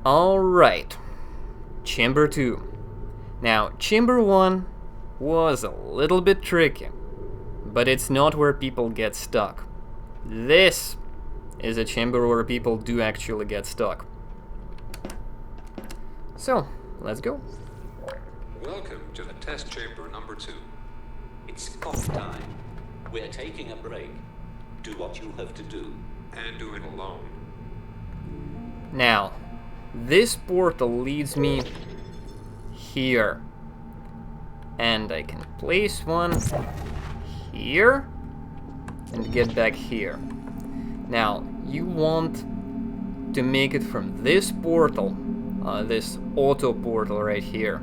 Alright, Chamber 2. Now, Chamber 1 was a little bit tricky, but it's not where people get stuck. This is a chamber where people do actually get stuck. So, let's go. Welcome to the test chamber number 2. It's cough time. We're taking a break. Do what you have to do. And do it alone. Now, this portal leads me here. And I can place one here and get back here. Now, you want to make it from this portal, this auto portal right here.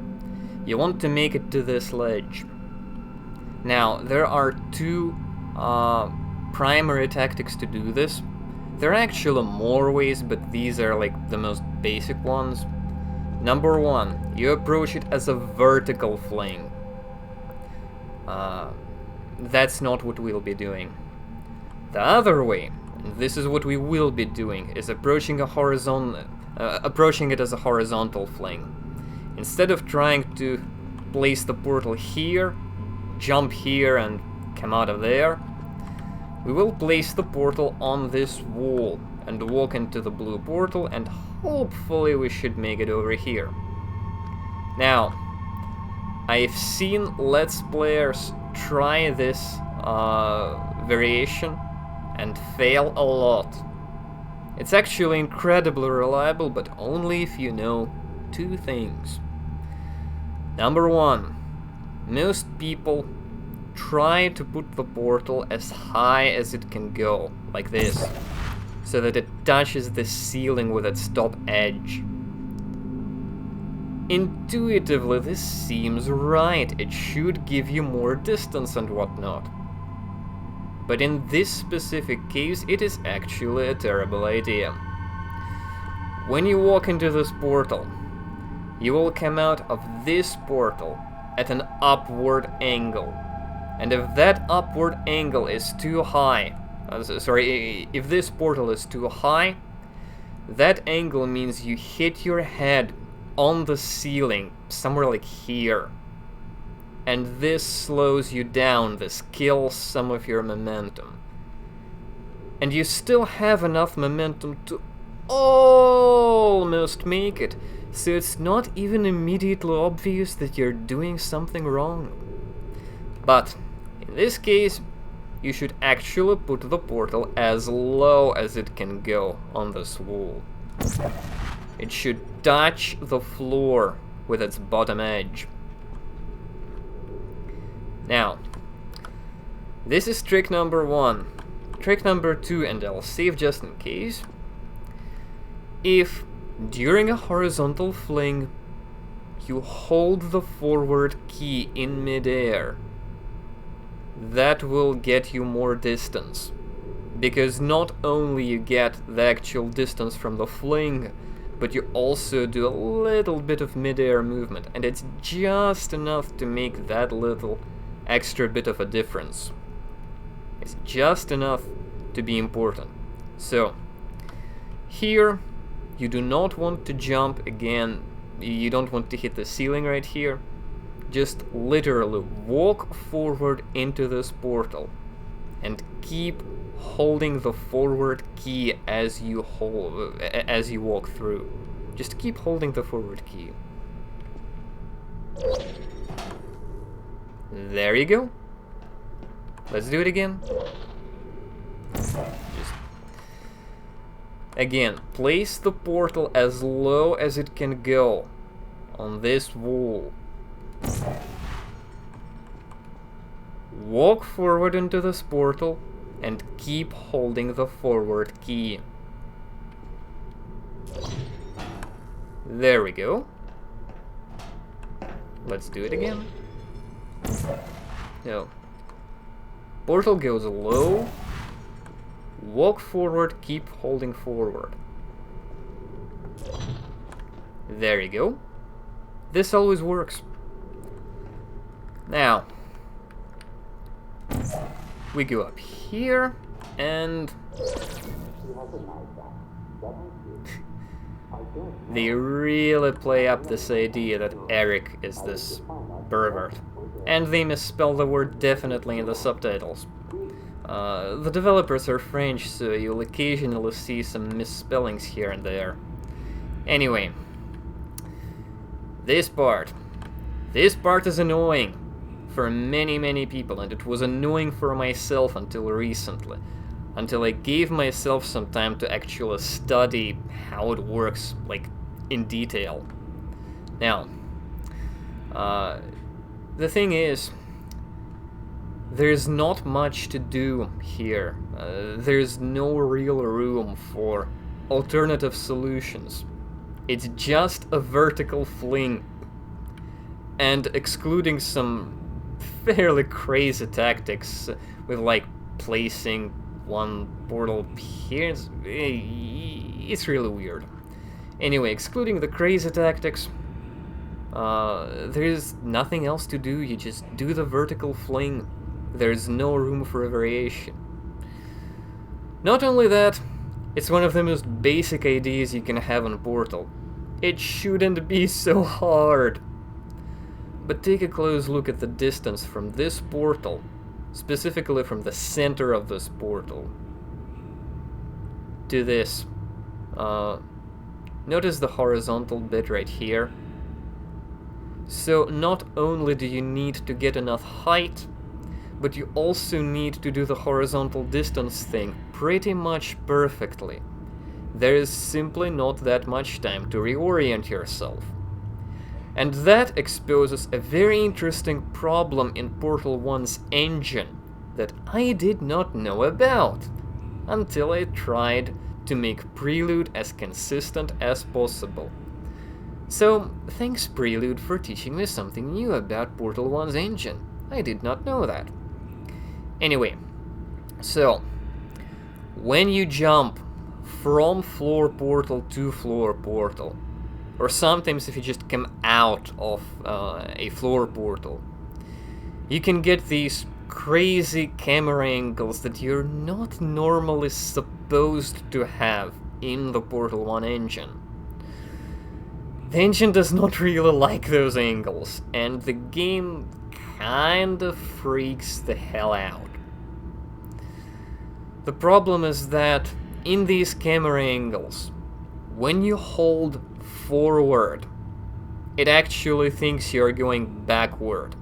You want to make it to this ledge. Now, there are two primary tactics to do this. There are actually more ways, but these are like the most basic ones. Number 1, you approach it as a vertical fling. That's not what we'll be doing. The other way, and this is what we will be doing, is approaching it as a horizontal fling. Instead of trying to place the portal here, jump here and come out of there, we will place the portal on this wall and walk into the blue portal, and hopefully we should make it over here. Now, I've seen Let's Players try this variation and fail a lot. It's actually incredibly reliable, but only if you know two things. Number 1, most people try to put the portal as high as it can go, like this, so that it touches the ceiling with its top edge. Intuitively, this seems right. It should give you more distance and whatnot. But in this specific case, it is actually a terrible idea. When you walk into this portal, you will come out of this portal at an upward angle. And if that upward angle is too high, if this portal is too high, that angle means you hit your head on the ceiling, somewhere like here. And this slows you down, this kills some of your momentum. And you still have enough momentum to almost make it, so it's not even immediately obvious that you're doing something wrong. But in this case, you should actually put the portal as low as it can go on this wall. It should touch the floor with its bottom edge. Now, this is trick number 1. Trick number 2, and I'll save just in case. If during a horizontal fling you hold the forward key in midair, that will get you more distance. Because not only you get the actual distance from the fling, but you also do a little bit of midair movement, and it's just enough to make that little extra bit of a difference. It's just enough to be important. So, here, you do not want to jump again, you don't want to hit the ceiling right here. Just literally walk forward into this portal and keep holding the forward key as you walk through. Just keep holding the forward key. There you go. Let's do it again. Again, place the portal as low as it can go on this wall. Walk forward into this portal and keep holding the forward key. There we go. Let's do it again. No. Portal goes low. Walk forward, keep holding forward. There you go. This always works. Now, we go up here, and They really play up this idea that Eric is this pervert. And they misspell the word definitely in the subtitles. The developers are French, so you'll occasionally see some misspellings here and there. Anyway, this part is annoying for many people, and it was annoying for myself until recently, until I gave myself some time to actually study how it works, like, in detail. Now, the thing is, there's not much to do here. There's no real room for alternative solutions. It's just a vertical fling. And excluding some fairly crazy tactics with, like, placing one portal here, it's really weird. Anyway, excluding the crazy tactics, there's nothing else to do. You just do the vertical fling. There's no room for variation. Not only that, it's one of the most basic ideas you can have on Portal. It shouldn't be so hard. But take a close look at the distance from this portal, specifically from the center of this portal, to this. Notice the horizontal bit right here. So not only do you need to get enough height, but you also need to do the horizontal distance thing pretty much perfectly. There is simply not that much time to reorient yourself. And that exposes a very interesting problem in Portal 1's engine that I did not know about until I tried to make Prelude as consistent as possible. So, thanks Prelude for teaching me something new about Portal 1's engine. I did not know that. Anyway, so, when you jump from floor portal to floor portal, or sometimes if you just come out of a floor portal, you can get these crazy camera angles that you're not normally supposed to have in the Portal 1 engine. The engine does not really like those angles, and the game kinda freaks the hell out. The problem is that in these camera angles, when you hold forward, it actually thinks you're going backward,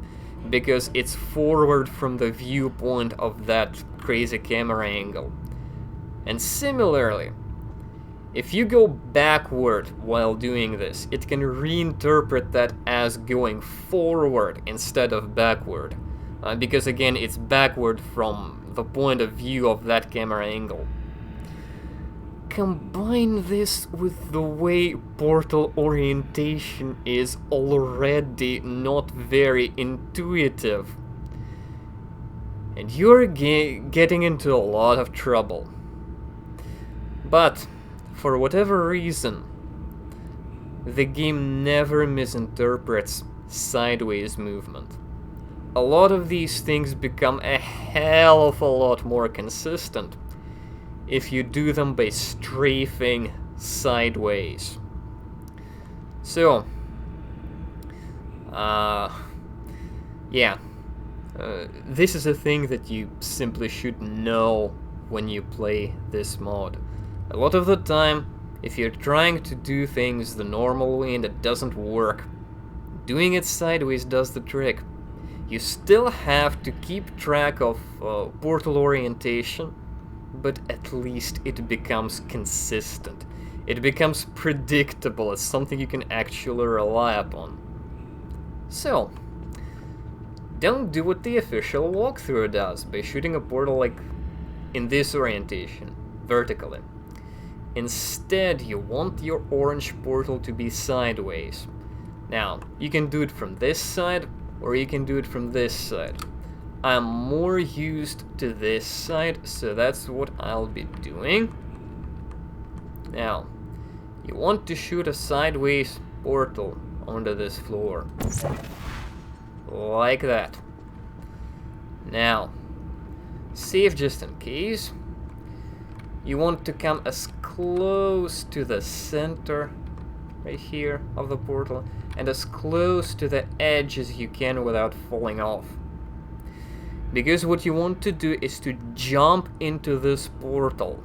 because it's forward from the viewpoint of that crazy camera angle. And similarly, if you go backward while doing this, it can reinterpret that as going forward instead of backward, because again, it's backward from the point of view of that camera angle. Combine this with the way portal orientation is already not very intuitive, and you're getting into a lot of trouble. But, for whatever reason, the game never misinterprets sideways movement. A lot of these things become a hell of a lot more consistent if you do them by strafing sideways. So, this is a thing that you simply should know when you play this mod. A lot of the time, if you're trying to do things the normal way and it doesn't work, doing it sideways does the trick. You still have to keep track of portal orientation, but at least it becomes consistent. It becomes predictable. It's something you can actually rely upon. So, don't do what the official walkthrough does by shooting a portal like in this orientation, vertically. Instead, you want your orange portal to be sideways. Now, you can do it from this side, or you can do it from this side. I'm more used to this side, so that's what I'll be doing. Now, you want to shoot a sideways portal onto this floor. Like that. Now, save just in case. You want to come as close to the center, right here, of the portal, and as close to the edge as you can without falling off. Because what you want to do is to jump into this portal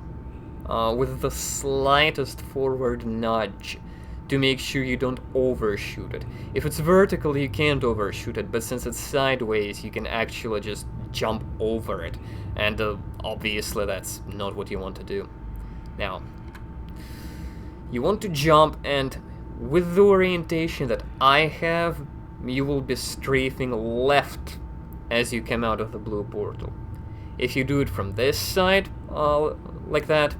with the slightest forward nudge to make sure you don't overshoot it. If it's vertical, you can't overshoot it, but since it's sideways, you can actually just jump over it. And obviously that's not what you want to do. Now, you want to jump, and with the orientation that I have, you will be strafing left as you come out of the blue portal. If you do it from this side, like that,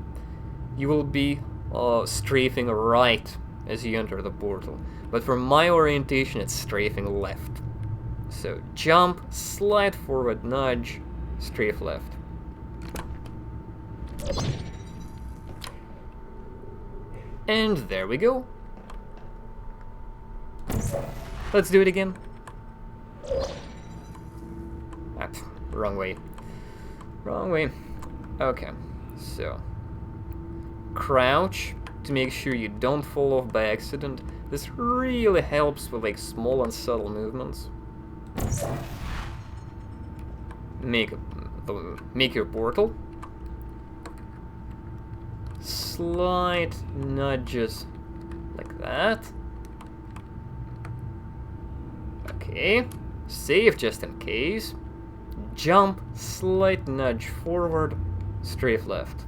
you will be strafing right as you enter the portal. But for my orientation, it's strafing left. So jump, slide forward, nudge, strafe left. And there we go. Let's do it again. Ah, wrong way. Wrong way. Okay, so crouch to make sure you don't fall off by accident. This really helps with like small and subtle movements. Make your portal. Slight nudges like that. Okay, save just in case. Jump, slight nudge forward, strafe left.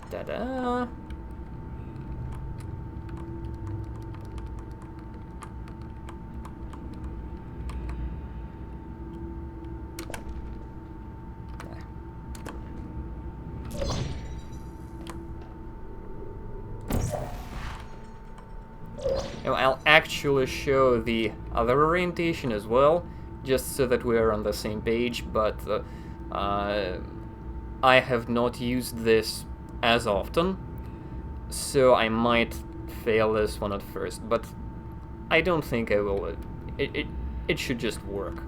Ta-da! Now I'll actually show the other orientation as well, just so that we're on the same page, but I have not used this as often, so I might fail this one at first, but I don't think I will. It should just work.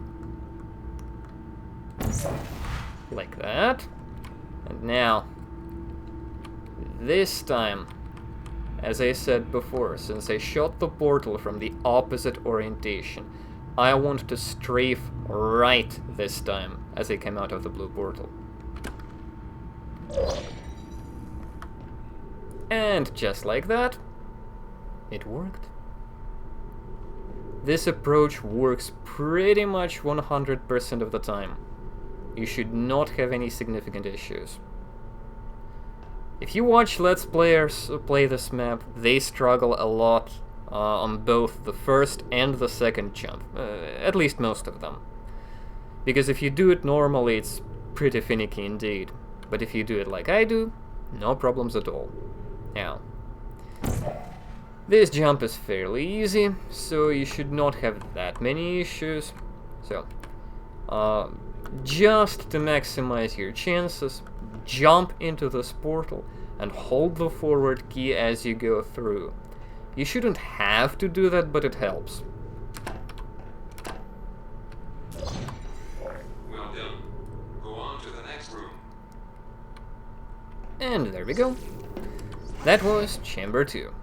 Like that. And now, this time, as I said before, since I shot the portal from the opposite orientation, I want to strafe right this time as I come out of the blue portal. And just like that, it worked. This approach works pretty much 100% of the time. You should not have any significant issues. If you watch Let's Players play this map, they struggle a lot on both the first and the second jump, at least most of them. Because if you do it normally, it's pretty finicky indeed. But if you do it like I do, no problems at all. Now, this jump is fairly easy, so you should not have that many issues. So, just to maximize your chances, jump into this portal and hold the forward key as you go through. You shouldn't have to do that, but it helps. Well done. Go on to the next room. And there we go. That was Chamber 2.